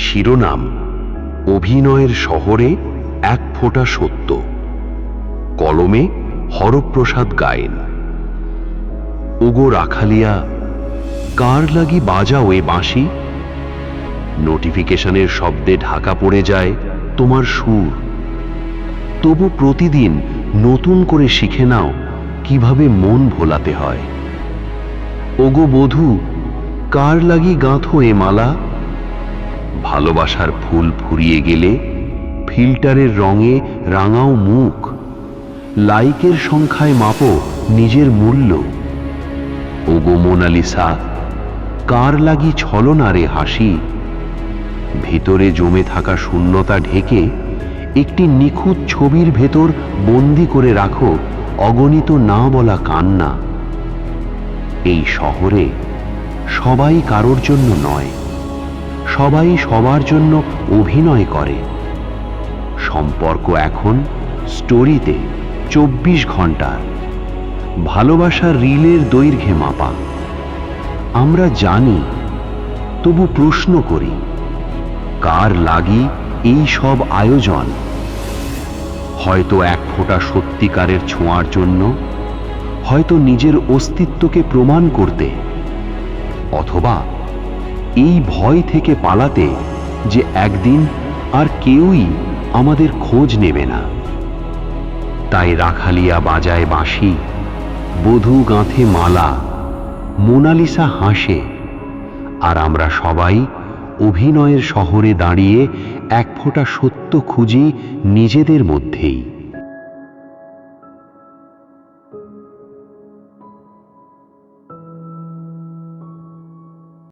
শিরোনাম: অভিনয়ের শহরে এক ফোঁটা সত্য। কলমে হরপ্রসাদ গায়েন। ওগো রাখালিয়া, কার লাগি বাজাও এ বাঁশি? নোটিফিকেশনের শব্দে ঢাকা পড়ে যায় তোমার সুর। তবু প্রতিদিন নতুন করে শিখে নাও কিভাবে মন ভোলাতে হয়। ওগো বধূ, কার লাগি গাঁথো এ মালা? ভালোবাসার ফুল ফুরিয়ে গেলে ফিল্টারের রঙে রাঙাও মুখ। লাইকের সংখ্যায় মাপো নিজের মূল্য। ওগো মোনালিসা, কার লাগি ছলনারে হাসি? ভিতরে জমে থাকা শূন্যতা ঢেকে একটি নিখুঁত ছবির ভেতর বন্দি করে রাখো অগণিত না বলা কান্না। এই শহরে সবাই কারোর জন্য নয়, সবাই সবার জন্য অভিনয় করে। সম্পর্ক এখন স্টোরিতে 24 ঘন্টার, ভালোবাসার রিলের দৈর্ঘ্যে মাপা। আমরা জানি, তবু প্রশ্ন করি, কার লাগি এই সব আয়োজন? হয়তো এক ফোঁটা সত্যিকারের ছোঁয়ার জন্য, হয়তো নিজের অস্তিত্বকে প্রমাণ করতে, অথবা এই ভয় থেকে পালাতে যে একদিন আর কেউই আমাদের খোঁজ নেবে না। তাই রাখালিয়া বাজায় বাঁশি, বধূ গাঁথে মালা, মোনালিসা হাসে, আর আমরা সবাই অভিনয়ের শহরে দাঁড়িয়ে এক ফোঁটা সত্য খুঁজি নিজেদের মধ্যেই।